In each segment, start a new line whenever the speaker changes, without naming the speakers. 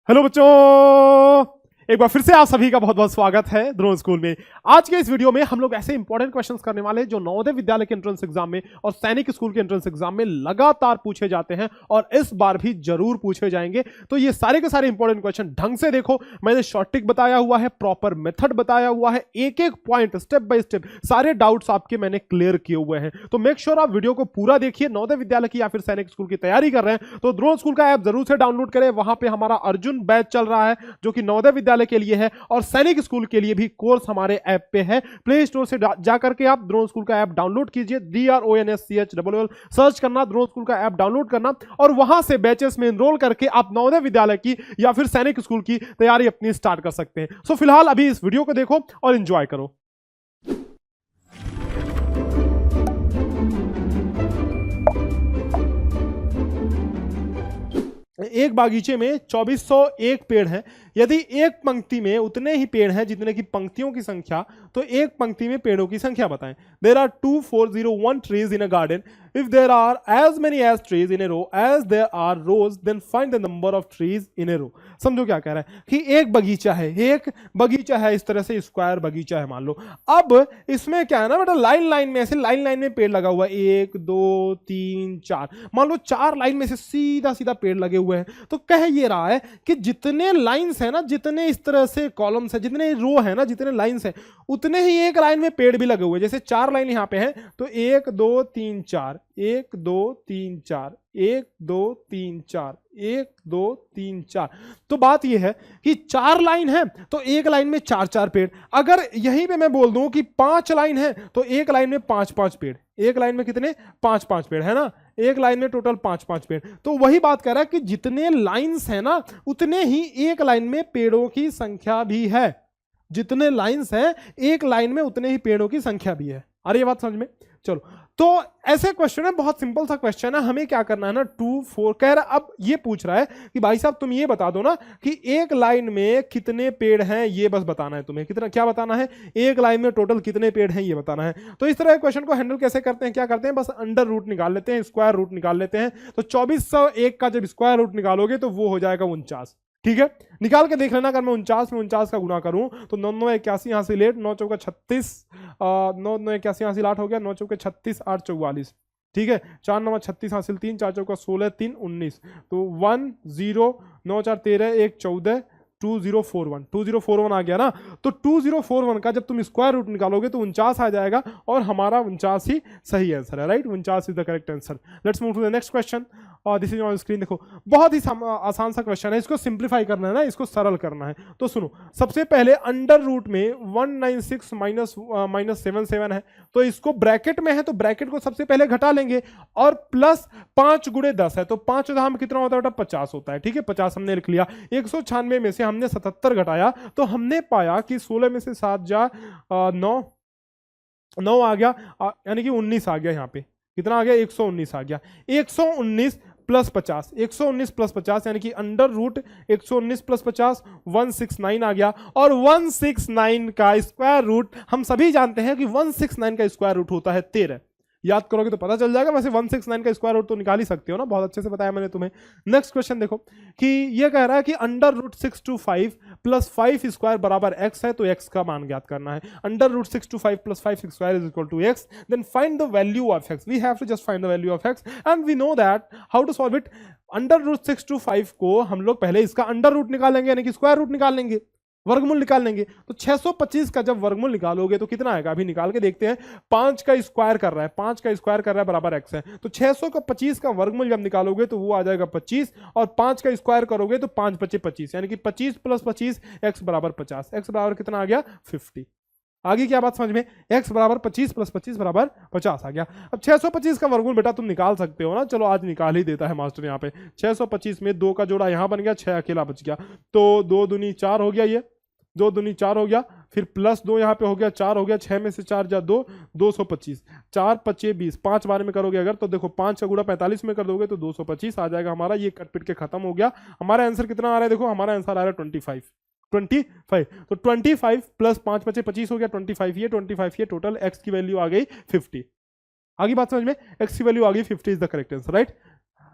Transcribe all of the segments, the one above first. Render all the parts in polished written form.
Hello बच्चों, एक बार फिर से आप सभी का बहुत बहुत स्वागत है ध्रुव स्कूल में। आज के इस वीडियो में हम लोग ऐसे इंपॉर्टेंट क्वेश्चंस करने वाले हैं जो नवोदय विद्यालय के एंट्रेंस एग्जाम में और सैनिक स्कूल के एंट्रेंस एग्जाम में लगातार पूछे जाते हैं और इस बार भी जरूर पूछे जाएंगे। तो ये सारे के सारे इंपॉर्टेंट क्वेश्चन ढंग से देखो, मैंने शॉर्ट ट्रिक बताया हुआ है, प्रॉपर मेथड बताया हुआ है, एक एक पॉइंट स्टेप बाय स्टेप सारे डाउट्स आपके मैंने क्लियर किए हुए हैं। तो मेक श्योर आप वीडियो को पूरा देखिए। नवोदय विद्यालय की या फिर सैनिक स्कूल की तैयारी कर रहे हैं तो ध्रुव स्कूल का ऐप जरूर से डाउनलोड करें। वहां पे हमारा अर्जुन बैच चल रहा है जो कि नवोदय विद्यालय के लिए है और सैनिक स्कूल के लिए भी कोर्स हमारे ऐप पे है। प्ले स्टोर से जाकर के आप ध्रुव स्कूल का ऐप डाउनलोड कीजिए, DRONSCHLL सर्च करना, ध्रुव स्कूल का ऐप डाउनलोड करना और वहां से बैचेस में एनरोल करके आप नवोदय विद्यालय की या फिर सैनिक स्कूल की तैयारी अपनी स्टार्ट कर सकते हैं। सो फिलहाल अभी इस वीडियो को देखो और एंजॉय करो। एक बागीचे में 2401 पेड़ हैं। यदि एक पंक्ति में उतने ही पेड़ हैं जितने की पंक्तियों की संख्या, तो एक पंक्ति में पेड़ों की संख्या बताएं। There are 2401 trees in a garden. If there are as many as trees in a row as there are rows, then find the number of trees in a row. समझो क्या कह रहा है कि एक बगीचा है, इस तरह से स्क्वायर बगीचा है मान लो। अब इसमें क्या है ना बेटा, लाइन में ऐसे लाइन में पेड़ लगा हुआ है, 1 2 3 4, मान लो 4 लाइन में से सीधा पेड़ लगे हुए हैं। तो कह ये रहा है कि जितने लाइंस है ना, जितने इस तरह से कॉलम्स है, जितने रो है ना, जितने लाइंस है, उतने ही एक लाइन में पेड़ भी लगे हुए हैं। जैसे 4 लाइन यहां पे है तो 1 2 3 4, 1 2 3 4, 1 2 3 4, 1 2 3 4। तो बात यह है कि 4 लाइन है तो एक लाइन में 4 पेड़। अगर यहीं पे मैं बोल दूं कि 5 लाइन है तो एक लाइन में 5 पेड़। एक लाइन में कितने? 5 पेड़ है ना, एक लाइन में टोटल 5 पेड़। तो वही बात कर रहा है कि जितने लाइंस है ना उतने ही एक लाइन में पेड़ों की संख्या भी है। जितने लाइंस हैं एक लाइन में उतने ही पेड़ों की संख्या भी है। अरे ये बात समझ में? चलो, तो ऐसे क्वेश्चन है, बहुत सिंपल सा क्वेश्चन है। हमें क्या करना है ना, 2 4 कह रहा है। अब ये पूछ रहा है कि भाई साहब तुम ये बता दो ना कि एक लाइन में कितने पेड़ हैं, ये बस बताना है तुम्हें। कितना क्या बताना है? एक लाइन में टोटल कितने पेड़ हैं ये बताना है। तो इस तरह क्वेश्चन को हैंडल कैसे करते हैं, क्या करते हैं, बस अंडर रूट निकाल लेते हैं, स्क्वायर रूट निकाल लेते हैं। तो 2401 का जब स्क्वायर रूट निकालोगे तो वो हो जाएगा 49। ठीक है, निकाल के देख लेना। अगर मैं 49 में 49 का गुणा करूं तो 9 9 81 हासिल 8, 9 चौका 36, 9 9 81 हासिल 8 हो गया, 9 चौके 36, 8 44। ठीक है, 4 9 36 हासिल 3, 4 चौका 16, 3 19। तो 1 0 9 4 13, 1 14, 2041 आ गया ना। तो 2041 का जब तुम स्क्वायर रूट निकालोगे तो 49 आ जाएगा और हमारा 49 ही सही आंसर है। Right, 49 is the correct answer. Let's move to the next question. और दिस इज ऑन स्क्रीन। देखो, बहुत ही आसान सा क्वेश्चन है, इसको सिंप्लीफाई करना है ना, इसको सरल करना है। तो सुनो, सबसे पहले अंडर रूट में 196 माइनस 77 है, तो इसको ब्रैकेट में है तो ब्रैकेट को सबसे पहले घटा लेंगे और प्लस 5 गुणे 10 है तो 5 धाम कितना होता है बेटा? 50 होता है। ठीक है, 50 हमने लिख लिया। 196 में से हमने 77 घटाया तो हमने पाया कि 16 में से 7 जा 9 आ गया, यानी कि 19 आ गया। यहाँ पे कितना आ गया? 119 आ गया। 119 प्लस 50, 119 प्लस 50 यानी कि अंडर रूट 119 प्लस 50 169 आ गया। और 169 का स्क्वायर रूट हम सभी जानते हैं कि 169 का स्क्वायर रूट होता है 13। याद करोगे तो पता चल जाएगा। वैसे 169 का स्क्वायर रूट तो निकाल ही सकते हो ना, बहुत अच्छे से बताया मैंने तुम्हें। नेक्स्ट क्वेश्चन देखो कि ये कह रहा है कि अंडर रूट 625 प्लस 5 स्क्वायर बराबर x है, तो x का मान ज्ञात करना है। Under root 625 plus 5 square is equal to x, then find the value of x। We have to just find the value of x and we know that how to solve it. Under root 625 को हम लोग पहले इसका under root निकालेंगे, यानी कि square root निकाल लेंगे, वर्गमूल निकाल लेंगे। तो 625 का जब वर्गमूल निकालोगे तो कितना आएगा? अभी निकाल के देखते हैं। 5 का स्क्वायर कर रहा है, 5 का स्क्वायर कर रहा है बराबर x है, तो 625 का वर्गमूल जब निकालोगे तो वो आ जाएगा 25 और 5 का स्क्वायर करोगे तो 5 बचे 25, यानी कि 25 प्लस 25 x बराबर 50। x बराबर कितना आ गया? 50। आगे क्या बात समझ में? x बराबर 25 प्लस 25 बराबर 50 आ गया। अब 625 का वर्गमूल बेटा तुम निकाल सकते हो ना, चलो आज निकाल ही देता है मास्टर। यहाँ पे 625 में 2 का जोड़ा यहाँ बन गया, 6 अकेला बच गया, तो 2 दूनी 4 हो गया, ये 2 दूनी 4 हो गया, फिर प्लस 2 यहाँ पे हो गया, 4 हो गया, 6 में से 4 जा 2, 225, 4 5 20, 5 बार में करोगे अगर तो देखो 5 का गुणा 45 में कर दोगे तो 225 आ जाएगा हमारा। ये कट पिट के खत्म हो गया। हमारा आंसर कितना आ रहा है? देखो हमारा आंसर आ रहा है 25। तो 25 प्लस 5 बचे 25 हो गया, 25 ये टोटल x की वैल्यू आ गई 50। आगे बात समझ में? x की वैल्यू आ गई 50 is the correct answer. Right,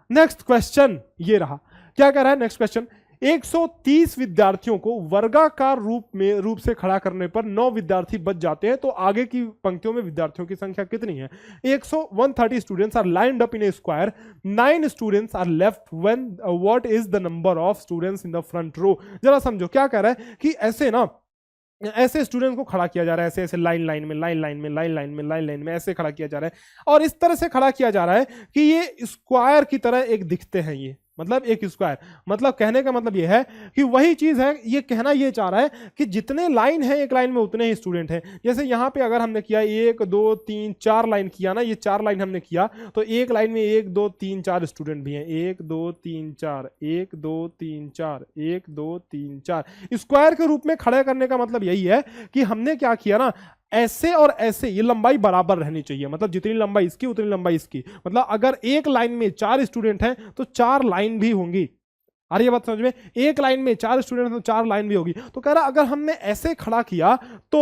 next question ये रहा। क्या कह रहा है नेक्स्ट क्वेश्चन? 130 विद्यार्थियों को वर्गाकार रूप से खड़ा करने पर 9 विद्यार्थी बच जाते हैं, तो आगे की पंक्तियों में विद्यार्थियों की संख्या कितनी है? 130 students are lined up in a square, 9 students are left when what is the number of students in the front row. जरा समझो क्या कह रहा है कि ऐसे स्टूडेंट को खड़ा किया जा रहा है, ऐसे ऐसे लाइन में ऐसे खड़ा किया जा रहा है, और इस तरह से खड़ा किया जा रहा है कि ये स्क्वायर की तरह एक दिखते हैं, ये मतलब एक स्क्वायर, मतलब कहने का मतलब ये है कि वही चीज है, ये कहना ये चाह रहा है कि जितने लाइन है एक लाइन में उतने ही स्टूडेंट हैं। जैसे यहाँ पे अगर हमने किया 1 2 3 4 लाइन किया ना, ये 4 लाइन हमने किया, तो एक लाइन में 1 2 3 4 स्टूडेंट भी हैं, 1 2 3 4 1 2 3 4 1 2 3 4। स्क्वायर के रूप में खड़े करने का मतलब यही है कि हमने क्या किया ना, ऐसे और ऐसे ये लंबाई बराबर रहनी चाहिए, मतलब जितनी लंबाई इसकी उतनी लंबाई इसकी, मतलब अगर एक लाइन में 4 स्टूडेंट हैं तो 4 लाइन भी होंगी। अरे ये बात समझ में, एक लाइन में 4 स्टूडेंट तो 4 लाइन भी होगी। तो कह रहा अगर हमने ऐसे खड़ा किया तो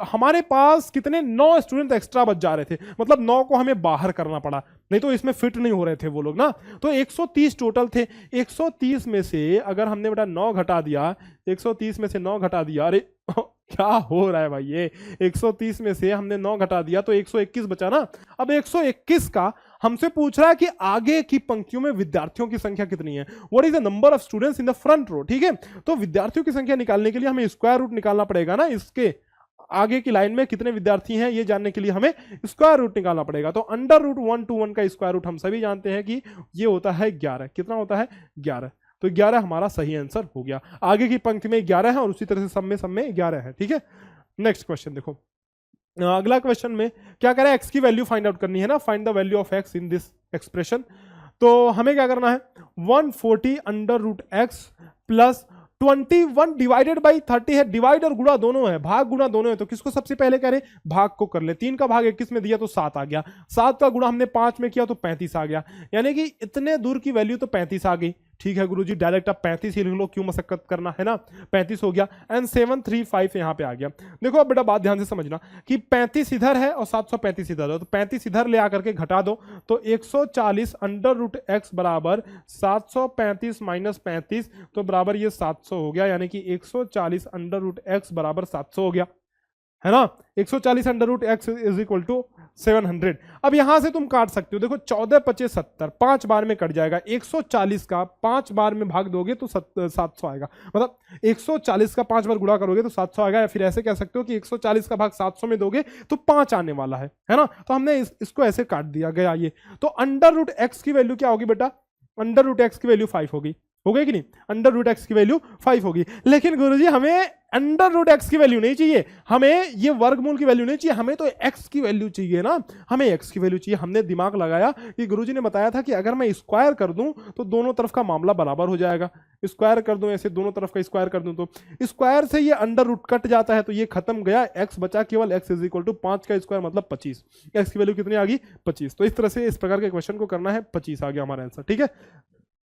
हमारे पास कितने 9 स्टूडेंट एक्स्ट्रा बच जा रहे थे, मतलब 9 को हमें बाहर करना पड़ा, नहीं तो इसमें फिट नहीं हो रहे थे वो लोग ना। तो 130 टोटल थे, 130 में से अगर हमने बेटा 9 घटा दिया, 130 में से 9 घटा दिया, अरे क्या हो रहा है भाई, ये 130 में से हमने 9 घटा दिया तो 121 बचा ना। अब 121 का हमसे पूछ रहा है कि आगे की पंक्तियों में विद्यार्थियों की संख्या कितनी है, what is the number of students in the front row. ठीक है, तो विद्यार्थियों की संख्या निकालने के लिए हमें स्क्वायर रूट निकालना पड़ेगा ना, इसके आगे की लाइन में कितने विद्यार्थी हैं ये जानने के लिए हमें स्क्वायर रूट निकालना पड़ेगा। तो अंडर रूट 1 to 1 का स्क्वायर रूट हम सभी जानते हैं कि ये होता है 11। कितना होता है? 11। तो 11 हमारा सही आंसर हो गया। आगे की पंक्ति में 11 है और उसी तरह से सब में 11 है। ठीक है, नेक्स्ट क्वेश्चन देखो। अगला क्वेश्चन में क्या कह रहा है, x की वैल्यू फाइंड आउट करनी है ना, find the value of x in this expression. तो हमें क्या करना है, 140 under root x plus 21 divided by 30 है, डिवाइड और गुणा दोनों है, भाग गुणा दोनों है, तो किसको सबसे पहले करें, भाग को कर ले। 3 का भाग 21 में दिया तो 7 आ गया, 7 का गुणा हमने 5 में किया तो 35 आ गया, यानी कि इतने दूर की वैल्यू तो 35 आ गई। ठीक है गुरुजी, डायरेक्ट आप 35 ही लिख लो, क्यों मशक्कत करना है ना, 35 हो गया एंड 735 यहाँ पे आ गया। देखो अब बेटा बात ध्यान से समझना कि 35 इधर है और 735 इधर है, तो 35 इधर ले आकर के घटा दो, तो 140 अंडर रूट एक्स बराबर 735 माइनस 35, तो बराबर ये 700 हो गया, यानी कि 140 अंडर रूट एक्स बराबर 700 हो गया, है ना। 140 under root x is equal to 700। अब यहां से तुम काट सकते हो, देखो 14 25 70, 5 बार में कट जाएगा। 140 का 5 बार में भाग दोगे तो 700 आएगा, मतलब 140 का 5 बार गुणा करोगे तो 700 आएगा, या फिर ऐसे कह सकते हो कि 140 का भाग 700 में दोगे तो 5 आने वाला है ना। तो हमने इसको ऐसे काट दिया गया ये। तो अंडर रूट एक्स की वैल्यू क्या होगी बेटा, अंडर रूट एक्स की वैल्यू 5 होगी, हो गई कि नहीं, अंडर रूट एक्स की वैल्यू 5 होगी। लेकिन गुरुजी हमें अंडर रूट एक्स की वैल्यू नहीं चाहिए, हमें ये वर्गमूल की वैल्यू नहीं चाहिए, हमें तो एक्स की वैल्यू चाहिए ना, हमें एक्स की वैल्यू चाहिए। हमने दिमाग लगाया कि गुरुजी ने बताया था कि अगर मैं स्क्वायर कर दूं तो दोनों तरफ का मामला बराबर हो जाएगा, स्क्वायर कर दूं ऐसे दोनों तरफ का स्क्वायर कर दूं तो स्क्वायर से ये अंडर रूट कट जाता है, तो ये खत्म गया, एक्स बचा केवल, एक्स इज इक्वल टू 5 का स्क्वायर मतलब 25, एक्स की वैल्यू कितनी आ गई 25। तो इस तरह से इस प्रकार के क्वेश्चन को करना है, 25 आ गया हमारा आंसर। ठीक है,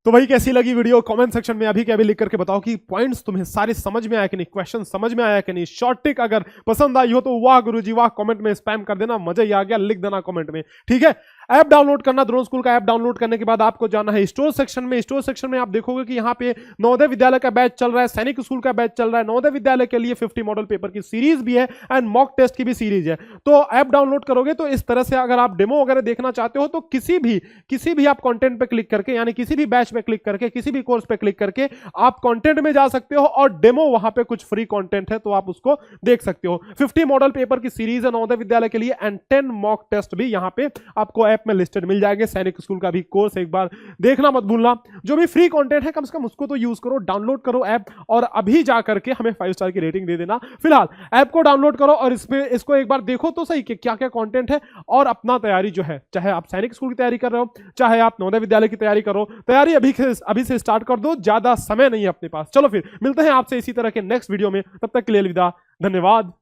तो भाई कैसी लगी वीडियो, कमेंट सेक्शन में अभी के अभी लिख करके बताओ कि पॉइंट्स तुम्हें सारे समझ में आया कि नहीं, क्वेश्चन समझ में आया कि नहीं। शॉर्ट ट्रिक अगर पसंद आई हो तो वाह गुरुजी वाह कमेंट में स्पैम कर देना, मजा ही आ गया, लिख देना कमेंट में। ठीक है, ऐप डाउनलोड करना, द्रोण स्कूल का ऐप डाउनलोड करने के बाद आपको जाना है स्टोर सेक्शन में। स्टोर सेक्शन में आप देखोगे कि यहाँ पे नवोदय विद्यालय का बैच चल रहा है, सैनिक स्कूल का बैच चल रहा है, नवोदय विद्यालय के लिए 50 मॉडल पेपर की सीरीज भी है एंड मॉक टेस्ट की भी सीरीज है। तो ऐप डाउनलोड करोगे तो इस तरह से अगर आप डेमो वगैरह देखना चाहते हो तो किसी भी आप कंटेंट पे क्लिक करके, यानी किसी भी बैच पे क्लिक करके, किसी भी कोर्स पे क्लिक करके आप कंटेंट में जा सकते हो और डेमो वहां पे कुछ फ्री कंटेंट है तो आप उसको देख सकते हो। 50 मॉडल पेपर की सीरीज है नवोदय विद्यालय के लिए एंड 10 मॉक टेस्ट भी यहां पे आपको ऐप में लिस्टेड मिल जाएगा। सैनिक स्कूल का भी कोर्स एक बार देखना मत भूलना। जो भी फ्री कंटेंट है कम से कम उसको तो यूज करो, डाउनलोड करो ऐप और अभी जा करके हमें 5 स्टार की रेटिंग दे देना। फिलहाल ऐप को डाउनलोड करो और इसको एक बार देखो तो सही कि क्या क्या कंटेंट है और अपना तैयारी जो है, चाहे आप सैनिक स्कूल की तैयारी कर रहे हो, चाहे आप नवोदय विद्यालय की तैयारी करो, तैयारी अभी से स्टार्ट कर दो, ज्यादा समय नहीं है अपने पास। चलो फिर मिलते हैं आपसे इसी तरह के नेक्स्ट वीडियो में, तब तक के लिए अलविदा, धन्यवाद।